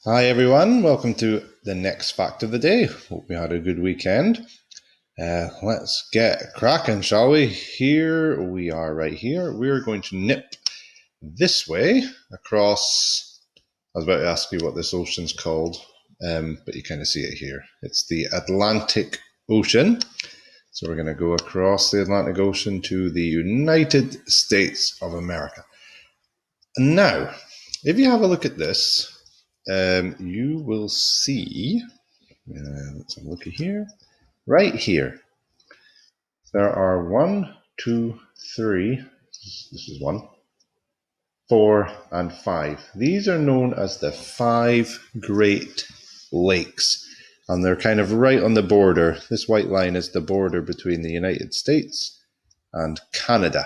Hi everyone, welcome to the next fact of the day. Hope you had a good weekend. Let's get cracking, shall we? Here we are, right here. We're going to nip this way across. I was about to ask you what this ocean's called, but you kind of see it here. It's the Atlantic Ocean. So we're going to go across the Atlantic Ocean to the United States of America. Now, if you have a look at this, you will see, let's have a look at here, right here. There are 1, 2, 3, this is 1, 4, and 5. These are known as the 5 Great Lakes. And they're kind of right on the border. This white line is the border between the United States and Canada.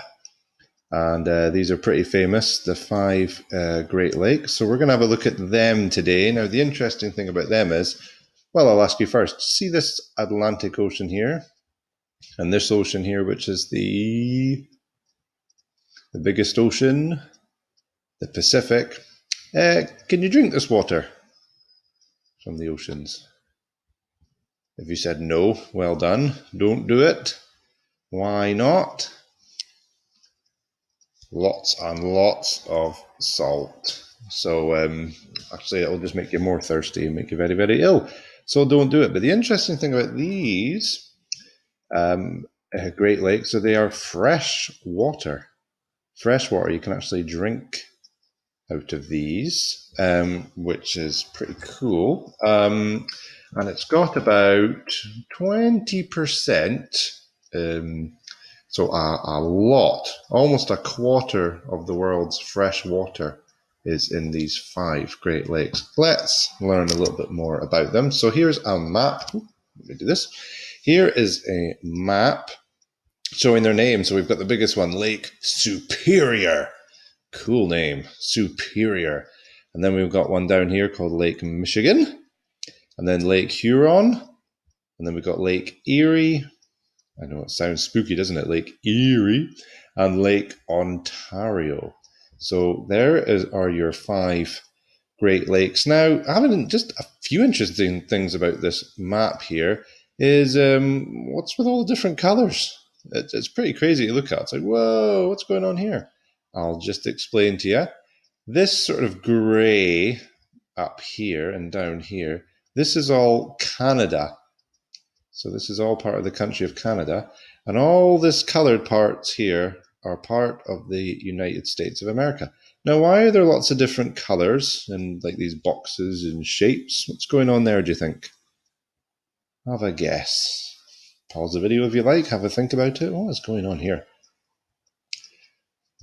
And these are pretty famous, the 5 Great Lakes. So we're going to have a look at them today. Now, the interesting thing about them is, well, I'll ask you first. See this Atlantic Ocean here? And this ocean here, which is the biggest ocean, the Pacific. Can you drink this water from the oceans? If you said no, well done. Don't do it. Why not? Lots and lots of salt. So actually it'll just make you more thirsty and make you very, very ill. So don't do it. But the interesting thing about these Great Lakes, so they are fresh water. Fresh water, you can actually drink out of these, which is pretty cool. And it's got about 20%, so a lot, almost a quarter of the world's fresh water is in these 5 Great Lakes. Let's learn a little bit more about them. So here's a map. Let me do this. Here is a map showing their names. So we've got the biggest one, Lake Superior. Cool name, Superior. And then we've got one down here called Lake Michigan. And then Lake Huron. And then we've got Lake Erie. I know it sounds spooky, doesn't it? Lake Erie. And Lake Ontario. So are your 5 Great Lakes. Now, having just a few interesting things about this map here is what's with all the different colors? It's pretty crazy to look at. It's like, whoa, what's going on here? I'll just explain to you. This sort of gray up here and down here, this is all Canada. So this is all part of the country of Canada. And all this colored parts here are part of the United States of America. Now, why are there lots of different colors and like these boxes and shapes? What's going on there, do you think? Have a guess. Pause the video if you like, have a think about it. What is going on here?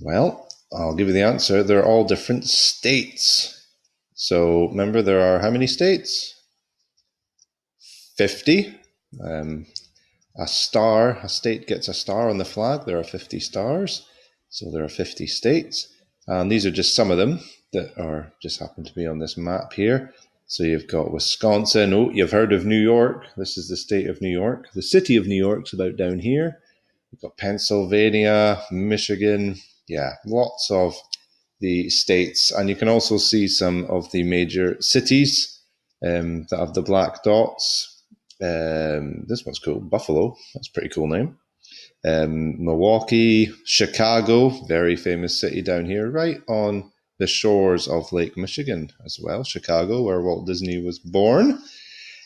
Well, I'll give you the answer. They're all different states. So remember, there are how many states? 50. A state gets a star on the flag. There are 50 stars. So there are 50 states. And these are just some of them that are just happen to be on this map here. So you've got Wisconsin. Oh, you've heard of New York. This is the state of New York. The city of New York's about down here. You've got Pennsylvania, Michigan. Yeah, lots of the states. And you can also see some of the major cities that have the black dots. This one's cool. Buffalo. That's a pretty cool name. Milwaukee, Chicago, very famous city down here, right on the shores of Lake Michigan as well. Chicago, where Walt Disney was born.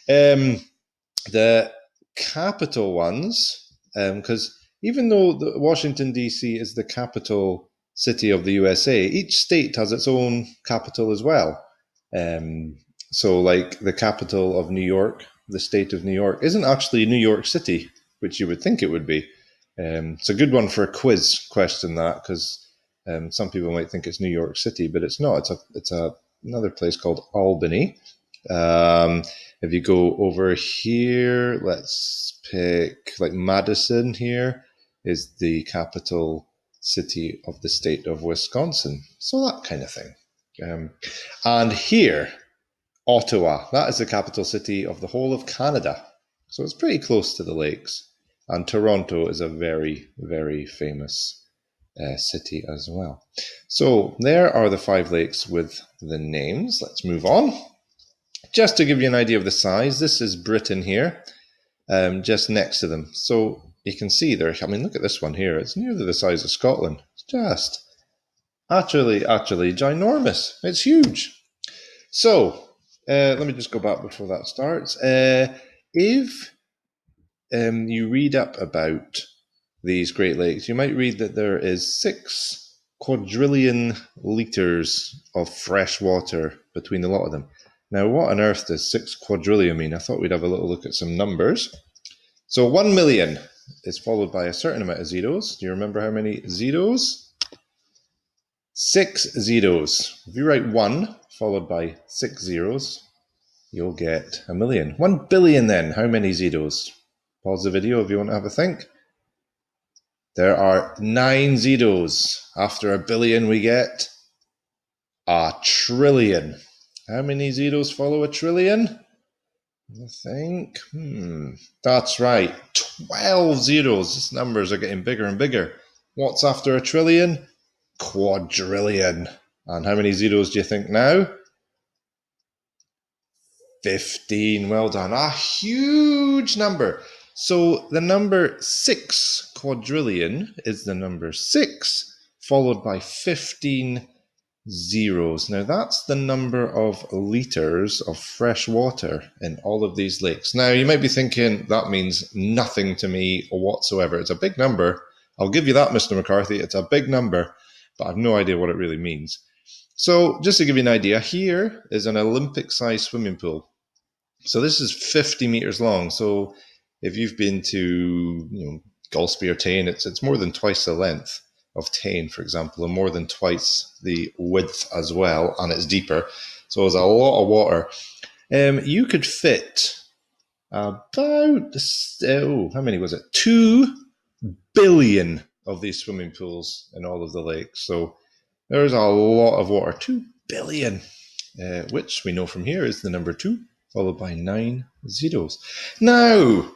The capital ones, because even though Washington, D.C. is the capital city of the USA, each state has its own capital as well. So like the capital of New York, the state of New York, isn't actually New York City, which you would think it would be. It's a good one for a quiz question, that, because some people might think it's New York City, but it's not. It's another place called Albany. If you go over here, let's pick like Madison here is the capital city of the state of Wisconsin. So that kind of thing. And here, Ottawa, that is the capital city of the whole of Canada. So it's pretty close to the lakes. And Toronto is a very, very famous city as well. So there are the 5 lakes with the names. Let's move on. just to give you an idea of the size, this is Britain here, just next to them. So you can see there, I mean, look at this one here. It's nearly the size of Scotland. It's just utterly ginormous. It's huge. So let me just go back before that starts. If you read up about these Great Lakes, you might read that there is 6 quadrillion litres of fresh water between a lot of them. Now, what on earth does 6 quadrillion mean? I thought we'd have a little look at some numbers. So 1 million is followed by a certain amount of zeros. Do you remember how many zeros? 6 zeros. If you write 1 followed by 6 zeros, you'll get a million. 1 billion then, how many zeros? Pause the video if you want to have a think. There are 9 zeros. After a billion we get a trillion. How many zeros follow a trillion? I think, that's right, 12 zeros. These numbers are getting bigger and bigger. What's after a trillion? Quadrillion. And how many zeros do you think now? 15. Well done. A huge number. So the number 6 quadrillion is the number 6 followed by 15 zeros. Now that's the number of litres of fresh water in all of these lakes. Now you might be thinking that means nothing to me whatsoever. It's a big number. I'll give you that, Mr. McCarthy. It's a big number, but I have no idea what it really means. So just to give you an idea, here is an Olympic-sized swimming pool. So this is 50 meters long. So if you've been to, Golspie or Tain, it's more than twice the length of Tain, for example, and more than twice the width as well, and it's deeper. So there's a lot of water. You could fit about, how many was it? 2 billion of these swimming pools in all of the lakes. So there's a lot of water. 2 billion, which we know from here is the number 2, followed by 9 zeros. Now,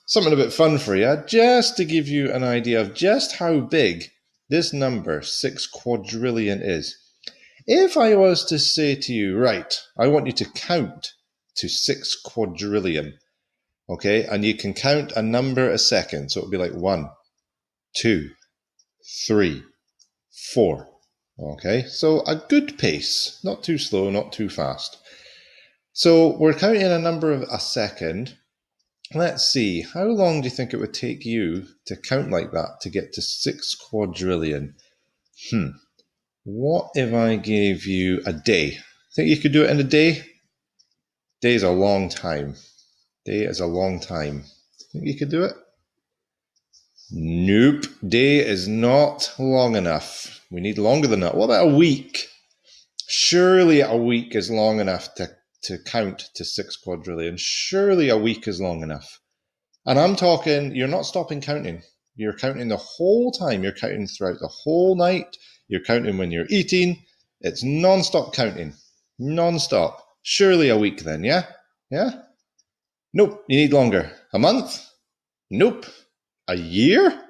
something a bit fun for you, just to give you an idea of just how big this number 6 quadrillion is. If I was to say to you, right, I want you to count to 6 quadrillion, okay, and you can count a number a second, so it would be like 1, 2, 3, 4, okay, so a good pace, not too slow, not too fast. So we're counting a number of a second. Let's see, how long do you think it would take you to count like that to get to 6 quadrillion? What if I gave you a day? Think you could do it in a day? Day is a long time. Day is a long time. Think you could do it? Nope. Day is not long enough. We need longer than that. What about a week? Surely a week is long enough to count to 6 quadrillion. Surely a week is long enough. And I'm talking, you're not stopping counting. You're counting the whole time. You're counting throughout the whole night. You're counting when you're eating. It's non-stop counting. Non-stop. Surely a week then, yeah? Yeah? Nope, you need longer. A month? Nope. A year?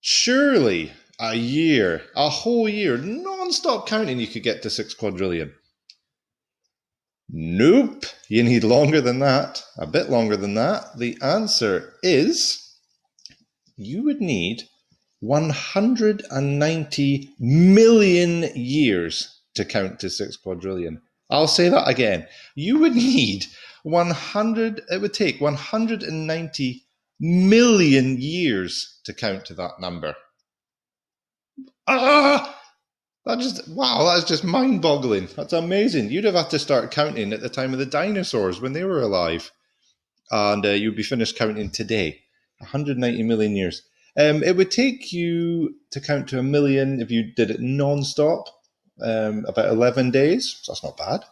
Surely a year. A whole year. Non-stop counting you could get to 6 quadrillion. Nope, you need longer than that, a bit longer than that. The answer is you would need 190 million years to count to 6 quadrillion. I'll say that again. You would need it would take 190 million years to count to that number. That's just mind-boggling. That's amazing. You'd have had to start counting at the time of the dinosaurs when they were alive. And you'd be finished counting today. 190 million years. It would take you to count to a million if you did it non-stop, about 11 days. So that's not bad.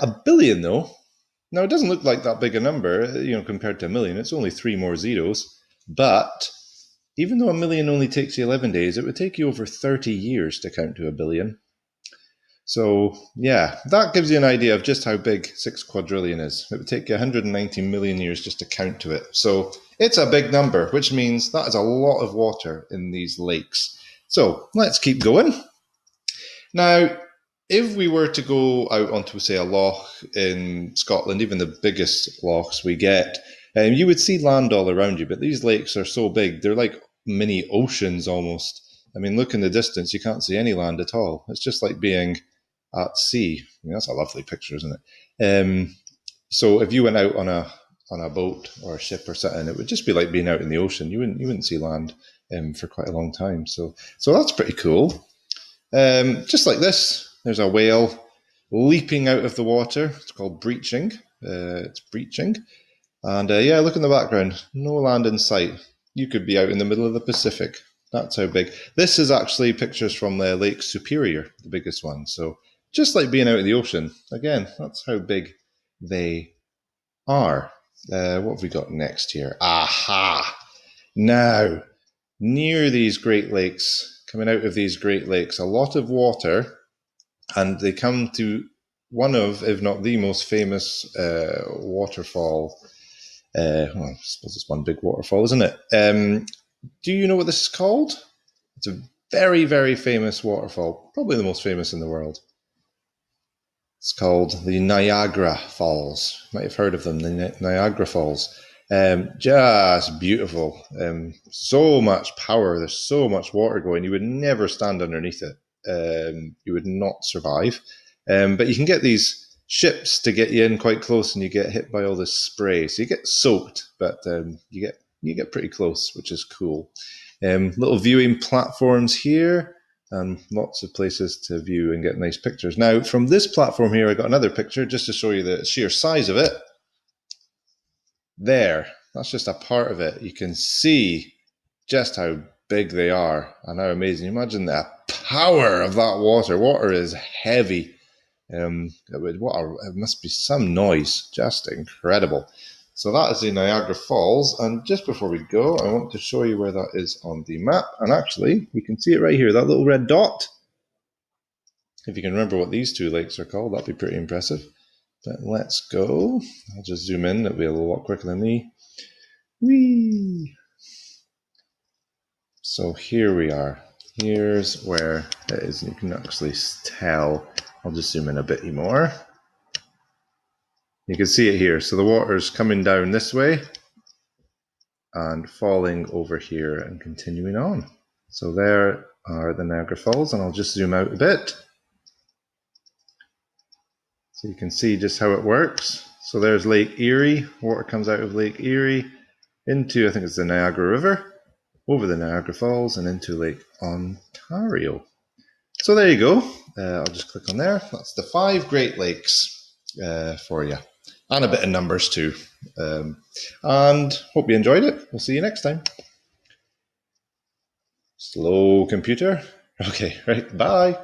A billion, though. Now, it doesn't look like that big a number, compared to a million. It's only 3 more zeros. But even though a million only takes you 11 days, it would take you over 30 years to count to a billion. So, yeah, that gives you an idea of just how big 6 quadrillion is. It would take you 190 million years just to count to it. So, it's a big number, which means that is a lot of water in these lakes. So, let's keep going. Now, If we were to go out onto, say, a loch in Scotland, even the biggest lochs we get, you would see land all around you, but these lakes are so big, they're like mini oceans almost. I mean, look in the distance, you can't see any land at all. It's just like being at sea. I mean, that's a lovely picture, isn't it? So if you went out on a boat or a ship or something, it would just be like being out in the ocean. You wouldn't see land for quite a long time. So that's pretty cool. Just like this, there's a whale leaping out of the water. It's called breaching. It's breaching. And yeah, look in the background. No land in sight. You could be out in the middle of the Pacific. That's how big. This is actually pictures from Lake Superior, the biggest one. So just like being out in the ocean. Again, that's how big they are. What have we got next here? Aha! Now, near these Great Lakes, coming out of these Great Lakes, a lot of water, and they come to one of, if not the most famous waterfall. Well, I suppose it's one big waterfall, isn't it? Do you know what this is called? It's a very, very famous waterfall, probably the most famous in the world. It's called the Niagara Falls. You might have heard of them, the Niagara Falls. Just beautiful. So much power. There's so much water going. You would never stand underneath it. You would not survive. But you can get these ships to get you in quite close, and you get hit by all this spray. So you get soaked, but you get pretty close, which is cool. Little viewing platforms here, and lots of places to view and get nice pictures. Now, from this platform here, I got another picture just to show you the sheer size of it. There, that's just a part of it. You can see just how big they are and how amazing. Imagine the power of that water. Water is heavy. It must be some noise. Just incredible. So that is the Niagara Falls. And just before we go, I want to show you where that is on the map. And actually, you can see it right here, that little red dot. If you can remember what these two lakes are called, that'd be pretty impressive. But let's go. I'll just zoom in. It'll be a little lot quicker than me. Whee! So here we are. Here's where it is. You can actually tell. I'll just zoom in a bit more. You can see it here. So the water's coming down this way and falling over here and continuing on. So there are the Niagara Falls, and I'll just zoom out a bit so you can see just how it works. So there's Lake Erie. Water comes out of Lake Erie into, I think it's the Niagara River, over the Niagara Falls and into Lake Ontario. So there you go. I'll just click on there. That's the 5 Great Lakes for you. And a bit of numbers too. And hope you enjoyed it. We'll see you next time. Slow computer. Okay, right. Bye.